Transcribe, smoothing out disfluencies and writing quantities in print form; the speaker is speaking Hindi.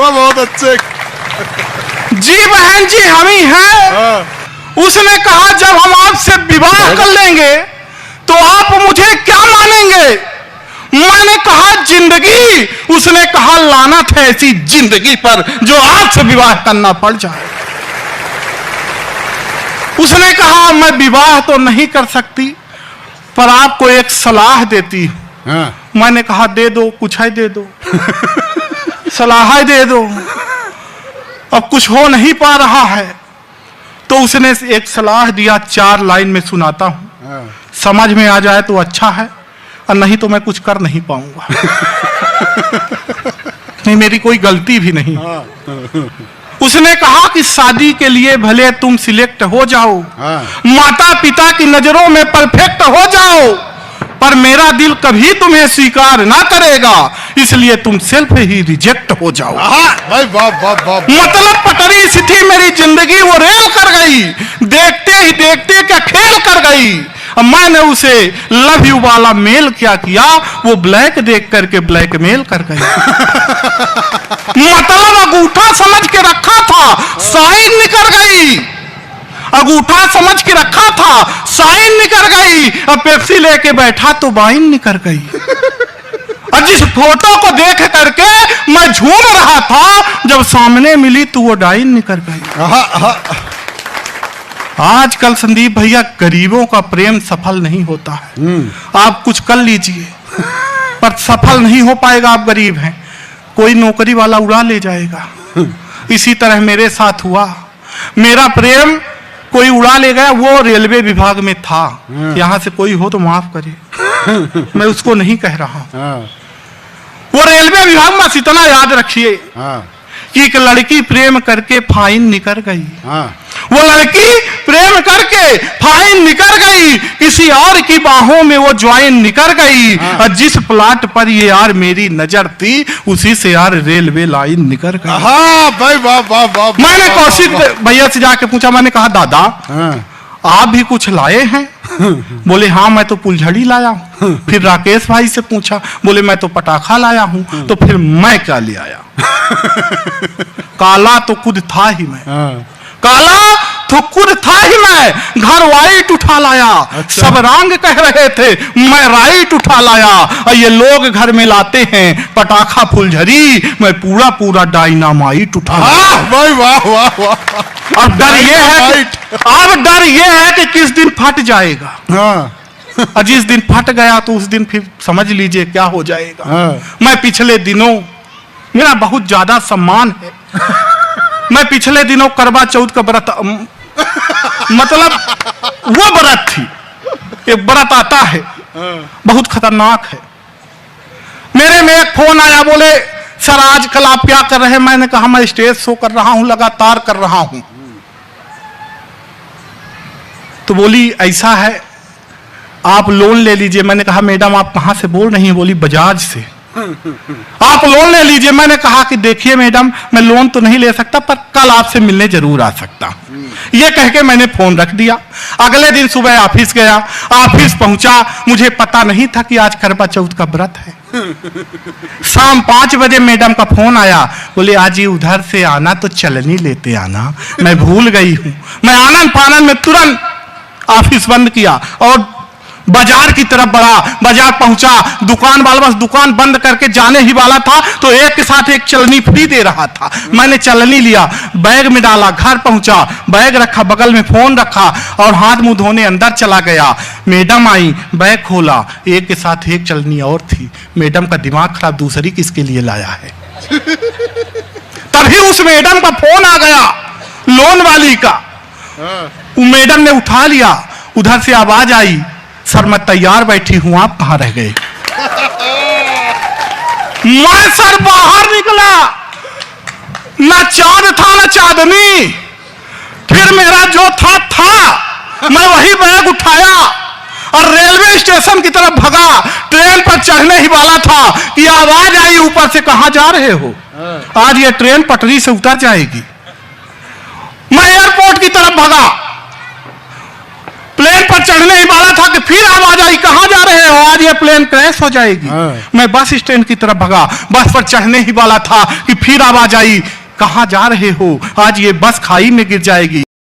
वो बहुत अच्छे। जी बहन जी हम ही हैं। उसने कहा जब हम आपसे विवाह कर लेंगे तो आप मुझे क्या मानेंगे? मैंने कहा जिंदगी। उसने कहा लानत है ऐसी जिंदगी पर जो आपसे विवाह करना पड़ जाए। उसने कहा मैं विवाह तो नहीं कर सकती पर आपको एक सलाह देती हूं। मैंने कहा दे दो, कुछ है दे दो। सलाह दे दो, अब कुछ हो नहीं पा रहा है। तो उसने एक सलाह दिया, 4 लाइन में सुनाता हूं, समझ में आ जाए तो अच्छा है और नहीं तो मैं कुछ कर नहीं पाऊंगा। नहीं मेरी कोई गलती भी नहीं। उसने कहा कि शादी के लिए भले तुम सिलेक्ट हो जाओ, माता पिता की नजरों में परफेक्ट हो जाओ, पर मेरा दिल कभी तुम्हें स्वीकार ना करेगा, इसलिए तुम सेल्फ ही रिजेक्ट हो जाओ। भाई मतलब पटरी सी थी मेरी जिंदगी, वो रेल कर गई, देखते ही देखते क्या खेल कर गई। मैंने उसे लव यू वाला मेल क्या किया, वो ब्लैक देख करके ब्लैकमेल कर गई। मतलब अंगूठा समझ के रखा था, साइन निकल गई। अंगूठा समझ के रखा था, साइन निकल गई। अब पेप्सी लेके बैठा तो वाइन निकल गई। और जिस फोटो को देख करके मैं झूम रहा था, जब सामने मिली तो वो डाइन निकल गई। आजकल संदीप भैया गरीबों का प्रेम सफल नहीं होता है। आप कुछ कर लीजिए पर सफल नहीं हो पाएगा। आप गरीब हैं, कोई नौकरी वाला उड़ा ले जाएगा। इसी तरह मेरे साथ हुआ। मेरा प्रेम कोई उड़ा ले गया। वो रेलवे विभाग में था। यहां से कोई हो तो माफ करे, मैं उसको नहीं कह रहा। वो रेलवे विभाग में इतना याद रखिए कि एक लड़की प्रेम करके फाइन निकल गई। वो लड़की प्रेम करके फाइन निकल गई, किसी और की बाहों में वो ज्वाइन निकल गई। और जिस प्लाट पर ये यार मेरी नजर थी, उसी से यार रेलवे लाइन निकल गई। भाई वाह। मैंने कौशिक भैया से जाके पूछा, मैंने कहा दादा आप भी कुछ लाए हैं? बोले हाँ मैं तो फुलझड़ी लाया हूं। फिर राकेश भाई से पूछा, बोले मैं तो पटाखा लाया हूं। तो फिर मैं क्या ले आया? काला तो खुद था ही मैं, काला तो खुद था ही मैं। घर वाइट उठा लाया। अच्छा। सब रंग कह रहे थे, मैं राइट उठा लाया। और ये लोग घर में लाते हैं पटाखा फुलझड़ी, मैं पूरा पूरा डायनामाइट उठा लाया। वाह। अब डर ये है कि किस दिन फट जाएगा। और जिस दिन फट गया तो उस दिन फिर समझ लीजिए क्या हो जाएगा। मैं पिछले दिनों, मेरा बहुत ज्यादा सम्मान है, मैं पिछले दिनों करवा चौथ का व्रत, मतलब वो व्रत थी, एक व्रत आता है बहुत खतरनाक है। मेरे में एक फोन आया, बोले सर आजकल आप क्या कर रहे हैं? मैंने कहा मैं स्टेज शो कर रहा हूं, लगातार कर रहा हूं। तो बोली ऐसा है आप लोन ले लीजिए। मैंने कहा मैडम आप कहां से बोल रही हैं? बोली बजाज से। आप लोन ले लीजिए। मैंने कहा कि देखिए मैडम मैं लोन तो नहीं ले सकता पर कल आपसे मिलने जरूर आ सकता हूं। ये कह के मैंने फोन रख दिया। अगले दिन सुबह ऑफिस गया, ऑफिस पहुंचा, मुझे पता नहीं था कि आज करवा चौथ का व्रत है। शाम 5 बजे मैडम का फोन आया, बोले आज ये उधर से आना तो चलनी लेते आना। मैं भूल गई हूं। मैं आनंद फानंद में तुरंत ऑफिस बंद किया और बाजार की तरफ बढ़ा। बाजार पहुंचा, दुकान वाला बस दुकान बंद करके जाने ही वाला था तो एक के साथ एक चलनी फ्री दे रहा था। मैंने चलनी लिया, बैग में डाला, घर पहुंचा, बैग रखा, बगल में फोन रखा और हाथ मुंह धोने अंदर चला गया। मैडम आई, बैग खोला, एक के साथ एक चलनी और थी। मैडम का दिमाग खराब, दूसरी किसके लिए लाया है? तभी उस मैडम का फोन आ गया, लोन वाली का। मैडम ने उठा लिया, उधर से आवाज आई, सर मैं तैयार बैठी हूं, आप कहां रह गए? मैं सर बाहर निकला, ना चांद था ना चांदनी। फिर मेरा जो था मैं वही बैग उठाया और रेलवे स्टेशन की तरफ भगा। ट्रेन पर चढ़ने ही वाला था कि आवाज आई ऊपर से, कहां जा रहे हो? आज ये ट्रेन पटरी से उतर जाएगी। मैं एयरपोर्ट की तरफ भगा। प्लेन पर चढ़ने ही वाला था कि फिर आवाज आई, कहां जा रहे हो? आज ये प्लेन क्रैश हो जाएगी। मैं बस स्टैंड की तरफ भगा, बस पर चढ़ने ही वाला था कि फिर आवाज आई, कहां जा रहे हो? आज ये बस खाई में गिर जाएगी।